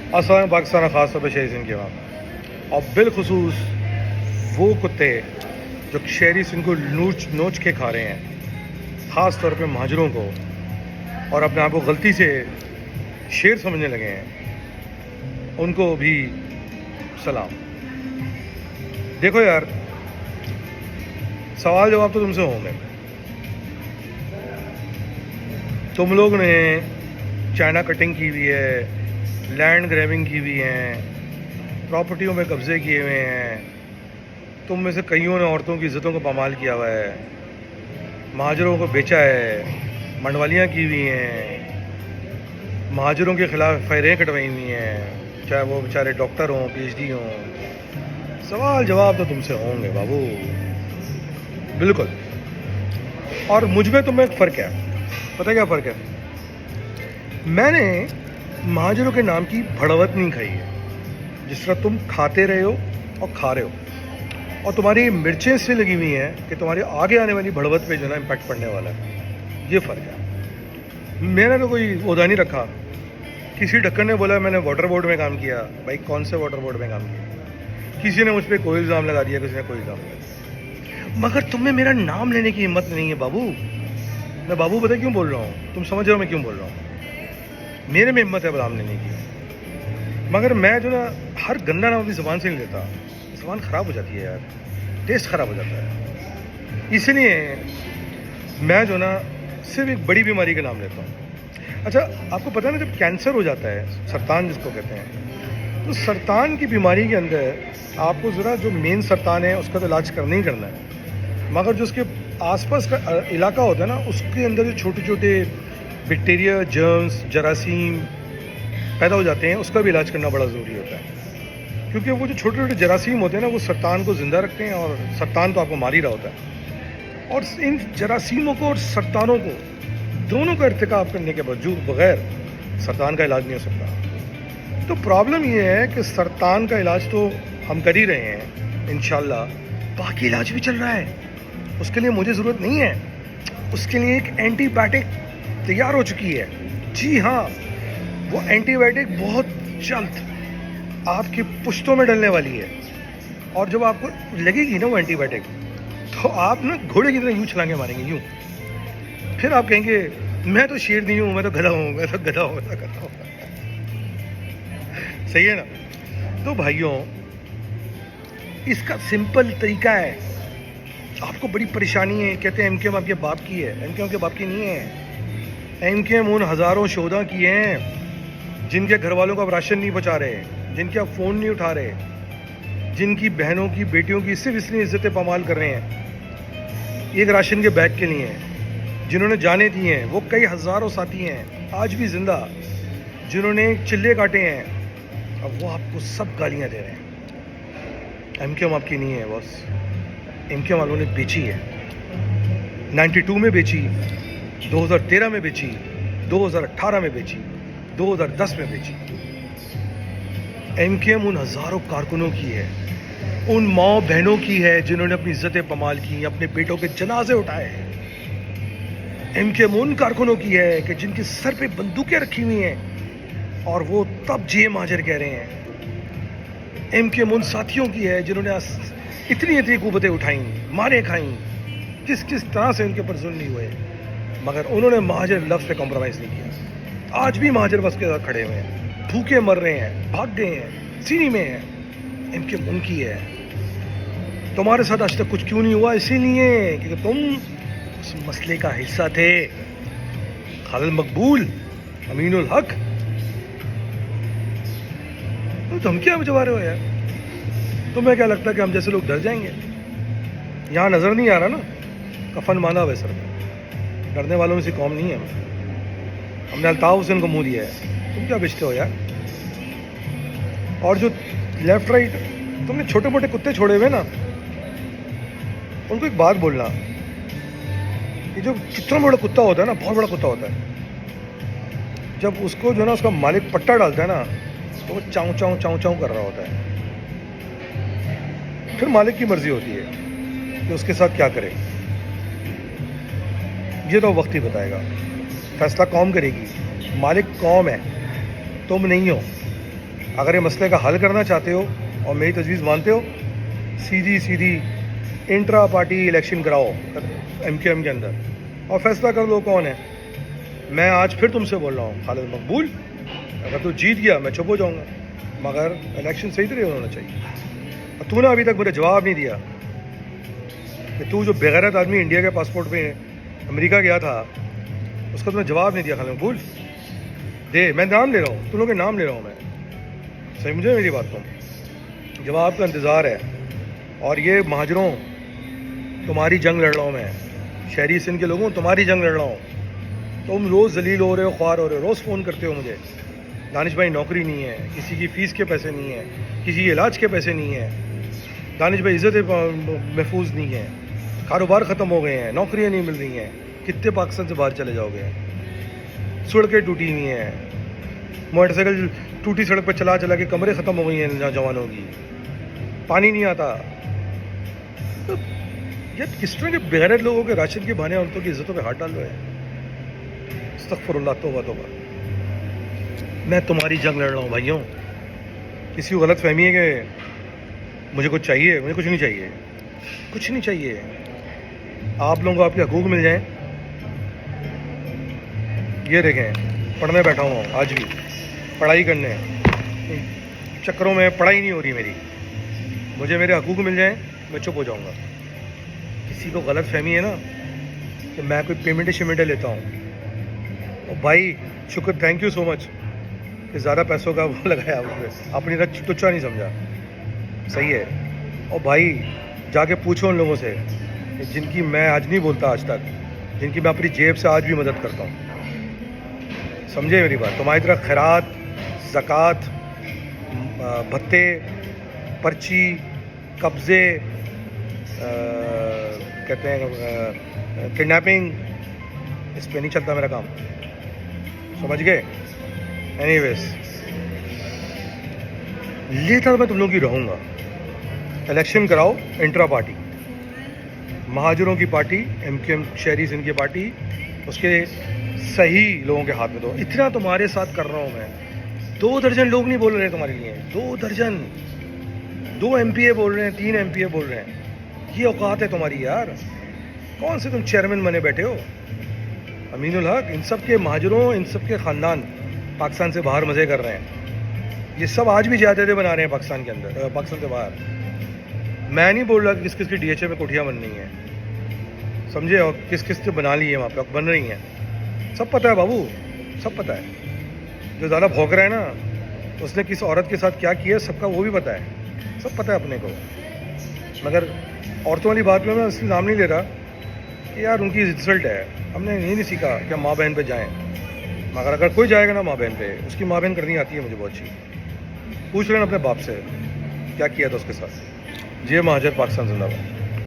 السلام پاکستان خاص طور پہ شہری سندھ کے وہاں، اور بالخصوص وہ کتے جو شہری سندھ کو نوچ کے کھا رہے ہیں، خاص طور پہ مہاجروں کو، اور اپنے آپ کو غلطی سے شیر سمجھنے لگے ہیں، ان کو بھی سلام۔ دیکھو یار، سوال جواب تو تم سے ہوں گے۔ تم لوگ نے چائنا کٹنگ کی ہوئی ہے، لینڈ گریبنگ کی ہوئی ہیں، پراپرٹیوں میں قبضے کیے ہوئے ہیں، تم میں سے کئیوں نے عورتوں کی عزتوں کو پامال کیا ہوا ہے، مہاجروں کو بیچا ہے، منڈوالیاں کی ہوئی ہیں، مہاجروں کے خلاف فیریں کٹوائی ہوئی ہیں، چاہے وہ بیچارے ڈاکٹر ہوں، پی ایچ ڈی ہوں۔ سوال جواب تو تم سے ہوں گے بابو، بالکل۔ اور مجھ میں تم میں ایک فرق ہے، پتہ کیا فرق ہے؟ میں نے مہاجروں کے نام کی بھڑوت نہیں کھائی ہے، جس طرح تم کھاتے رہے ہو اور کھا رہے ہو، اور تمہاری مرچیں اس لیے لگی ہوئی ہیں کہ تمہارے آگے آنے والی بھڑوت پہ جو ہے نا امپیکٹ پڑنے والا ہے۔ یہ فرق ہے۔ میں نے تو کوئی عہدہ نہیں رکھا، کسی ڈھکن نے بولا میں نے واٹر بورڈ میں کام کیا، بھائی کون سے واٹر بورڈ میں کام کیا؟ کسی نے مجھ پہ کوئی الزام لگا دیا، کسی نے کوئی الزام لگا دیا، مگر تم میں میرا نام لینے کی ہمت نہیں ہے بابو۔ میں بابو پتہ کیوں بول رہا ہوں؟ تم سمجھ رہے ہو میں کیوں بول رہا ہوں؟ میرے میں ہمت ہے نام لینے کی، مگر میں جو نا ہر گندا نام اپنی زبان سے نہیں لیتا، زبان خراب ہو جاتی ہے یار، ٹیسٹ خراب ہو جاتا ہے۔ اس لیے میں جو نا صرف ایک بڑی بیماری کا نام لیتا ہوں۔ اچھا، آپ کو پتہ ہے نا، جب کینسر ہو جاتا ہے، سرطان جس کو کہتے ہیں، تو سرطان کی بیماری کے اندر آپ کو ذرا جو مین سرطان ہے اس کا تو علاج کرنا ہی کرنا ہے، مگر جو اس کے آس پاس کا علاقہ ہوتا ہے نا، اس کے اندر جو چھوٹے چھوٹے بیکٹیریا، جرمز، جراثیم پیدا ہو جاتے ہیں، اس کا بھی علاج کرنا بڑا ضروری ہوتا ہے، کیونکہ وہ جو چھوٹے چھوٹے جراثیم ہوتے ہیں نا، وہ سرطان کو زندہ رکھتے ہیں، اور سرطان تو آپ کو مار ہی رہا ہوتا ہے۔ اور ان جراثیموں کو اور سرطانوں کو دونوں کا ارتکاب کرنے کے بغیر سرطان کا علاج نہیں ہو سکتا۔ تو پرابلم یہ ہے کہ سرطان کا علاج تو ہم کر ہی رہے ہیں انشاءاللہ، باقی علاج بھی چل رہا ہے، اس کے لیے مجھے ضرورت نہیں ہے، اس کے لیے ایک اینٹی بائیوٹک تیار ہو چکی ہے۔ جی ہاں، وہ اینٹی بائیوٹک بہت جلد آپ کی پشتوں میں ڈلنے والی ہے، اور جب آپ کو لگے گی نا وہ اینٹی بائیوٹک، تو آپ نا گھوڑے کی طرح یوں چھلانگے ماریں گے، یوں۔ پھر آپ کہیں گے میں تو شیر نہیں ہوں، میں تو گدھا ہوں، میں تو گدھا ہوں، میں تو گدھا ہوں۔ صحیح ہے نا؟ تو بھائیوں، اس کا سمپل طریقہ ہے۔ آپ کو بڑی پریشانی ہے، کہتے ہیں ایم کیو ایم آپ کے باپ کی ہے، ایم کیو ایم کے باپ کی نہیں ہے۔ ایم کیو ایم ان ہزاروں شہداء کی ہیں جن کے گھر والوں کو آپ راشن نہیں پہنچا رہے، جن کے آپ فون نہیں اٹھا رہے، جن کی بہنوں کی بیٹیوں کی صرف اس لیے عزتیں پامال کر رہے ہیں ایک راشن کے بیگ کے لیے ہیں، جنہوں نے جانیں دی ہیں، وہ کئی ہزاروں ساتھی ہیں آج بھی زندہ، جنہوں نے چلے کاٹے ہیں، اب وہ آپ کو سب گالیاں دے رہے ہیں۔ ایم کیو ایم آپ کی نہیں ہے بس، ایم کیو ایم والوں نے بیچی ہے، 92 میں بیچی، 2013 میں بیچی، 2018 میں بیچی، 2010 میں بیچی۔ ایم کیو ایم ان ہزاروں کارکنوں کی ہے، ان ماؤں بہنوں کی ہے جنہوں نے اپنی عزتیں پامال کی، اپنے بیٹوں کے جنازے اٹھائے ہیں۔ ایم کیو ایم ان کارکنوں کی ہے کہ جن کے سر پہ بندوقیں رکھی ہوئی ہیں اور وہ تب جے مہاجر کہہ رہے ہیں۔ ایم کیو ایم ان ساتھیوں کی ہے جنہوں نے اتنی قوتیں اٹھائیں، مارے کھائیں، کس طرح سے ان کے اوپر ظلم نہیں ہوئے، مگر انہوں نے مہاجر لفظ پہ کمپرومائز نہیں کیا۔ آج بھی مہاجر بس کے ساتھ کھڑے ہوئے ہیں، بھوکے مر رہے ہیں، بھاگ گئے ہیں، سینی میں ہیں۔ ایم کیو ایم ان کی ہے۔ تمہارے ساتھ آج تک کچھ کیوں نہیں ہوا؟ اسی لیے کہ تم اس مسئلے کا حصہ تھے۔ خالد مقبول، امین الحق، تم کیا بجوا رہے ہو یار؟ تمہیں کیا لگتا ہے کہ ہم جیسے لوگ ڈر جائیں گے؟ یہاں نظر نہیں آ رہا نا کفن باندھا ہوا ہے سر میں، ڈرنے والوں میں سے قوم نہیں ہے ہم نے الطاف حسین کو منہ دیا ہے، تم کیا بیچتے ہو یار؟ اور جو لیفٹ رائٹ تم نے چھوٹے موٹے کتے چھوڑے ہوئے نا، ان کو ایک بات بولنا، یہ جو کتنا بڑا کتا ہوتا ہے نا، بہت بڑا کتا ہوتا ہے، جب اس کو جو ہے نا اس کا مالک پٹا ڈالتا ہے نا، تو وہ چاؤں چاؤں چاؤں چاؤں کر رہا ہوتا ہے، پھر مالک کی مرضی ہوتی ہے کہ اس کے ساتھ کیا کرے۔ یہ تو وقت ہی بتائے گا، فیصلہ قوم کرے گی، مالک قوم ہے، تم نہیں ہو۔ اگر یہ مسئلے کا حل کرنا چاہتے ہو اور میری تجویز مانتے ہو، سیدھی انٹرا پارٹی الیکشن کراؤ MQM کے اندر اور فیصلہ کر لو کون ہے. میں آج پھر تم سے بول رہا ہوں خالد مقبول، اگر تو جیت گیا میں چپ ہو جاؤں گا، مگر الیکشن صحیح طرح ہونا چاہیے. اور تو نے ابھی تک مجھے جواب نہیں دیا کہ تو جو بغیرت آدمی انڈیا کے پاسپورٹ پہ امریکہ گیا تھا اس کا تم نے جواب نہیں دیا. خالد مقبول دے، میں نام لے رہا ہوں، تم لوگوں کے نام لے رہا ہوں میں. صحیح مجھے میری بات کو جواب کا انتظار ہے. اور یہ مہاجروں تمہاری جنگ لڑ رہا ہوں میں، شہری سندھ کے لوگوں تمہاری جنگ لڑ رہا ہوں. تم روز ذلیل ہو رہے ہو، خوار ہو رہے ہو، روز فون کرتے ہو مجھے، دانش بھائی نوکری نہیں ہے، کسی کی فیس کے پیسے نہیں ہیں، کسی کے علاج کے پیسے نہیں ہیں، دانش بھائی عزت محفوظ نہیں ہے، کاروبار ختم ہو گئے ہیں، نوکریاں نہیں مل رہی ہیں، کتنے پاکستان سے باہر چلے جاؤ گے، سڑکیں ٹوٹی ہوئی ہیں، موٹر سائیکل ٹوٹی سڑک پہ چلا کے کمرے ختم ہو گئی ہیں نوجوانوں کی، پانی نہیں آتا. یہ کس طرح کے بغیرت لوگوں کے راشن کے بہانے عورتوں کی عزتوں پہ ہاتھ ڈال رہے ہیں. استغفر اللہ، توبہ توبہ. میں تمہاری جنگ لڑ رہا ہوں بھائیوں. کسی کو غلط فہمی ہے کہ مجھے کچھ چاہیے، مجھے کچھ نہیں چاہیے، کچھ نہیں چاہیے. آپ لوگوں کو آپ کے حقوق مل جائیں. یہ دیکھیں پڑھنے بیٹھا ہوں آج بھی، پڑھائی کرنے چکروں میں پڑھائی نہیں ہو رہی میری. مجھے میرے حقوق مل جائیں میں چپ ہو جاؤں گا. کسی کو غلط فہمی ہے نا کہ میں کوئی پیمنٹیں لیتا ہوں. اور بھائی شکر، تھینک یو سو مچ کہ زیادہ پیسوں کا وہ لگایا اس پہ، اپنی رچ تچا نہیں سمجھا. صحیح ہے. اور بھائی جا کے پوچھو ان لوگوں سے کہ جن کی میں آج نہیں بولتا آج تک، جن کی میں اپنی جیب سے آج بھی مدد کرتا ہوں. سمجھے میری بات؟ تمہاری طرح خیرات، زکوٰۃ، بھتے، پرچی، قبضے، کہتے ہیں کڈنیپنگ، اس پہ نہیں چلتا میرا کام. سمجھ گئے؟ اینی ویز لیتا میں تم لوگوں کی رہوں گا. الیکشن کراؤ انٹرا پارٹی، مہاجروں کی پارٹی، MQM شہری سندھ کی پارٹی، اس کے صحیح لوگوں کے ہاتھ میں دو. اتنا تمہارے ساتھ کر رہا ہوں میں. 2 درجن لوگ نہیں بول رہے تمہارے لیے، 2 درجن، 2 MPA بول رہے ہیں، 3 MPA بول رہے ہیں. یہ اوقات ہے تمہاری یار. کون سے تم چیئرمین بنے بیٹھے ہو؟ امین الحق، ان سب کے مہاجروں، ان سب کے خاندان پاکستان سے باہر مزے کر رہے ہیں. یہ سب آج بھی جائیدادیں بنا رہے ہیں پاکستان کے اندر، پاکستان سے باہر. میں نہیں بول رہا کہ کس کس کی DHA میں کوٹھیاں بن رہی ہیں، سمجھے، اور کس کس نے بنا لی ہیں وہاں پہ بن رہی ہیں. سب پتہ ہے بابو، سب پتہ ہے. جو زیادہ بھونک رہا ہے نا، اس نے کس عورت کے ساتھ کیا کیا سب کا وہ بھی پتہ ہے، سب پتہ ہے اپنے کو. مگر عورتوں والی بات میں اس لیے نام نہیں لے رہا کہ یار ان کی رزلٹ ہے. ہم نے یہ نہیں سیکھا کہ ہم ماں بہن پہ جائیں، مگر اگر کوئی جائے گا نا ماں بہن پہ، اس کی ماں بہن کرنی آتی ہے مجھے بہت اچھی. پوچھ لینا اپنے باپ سے کیا کیا تھا اس کے ساتھ. جی مہاجر پاکستان زندہ باد.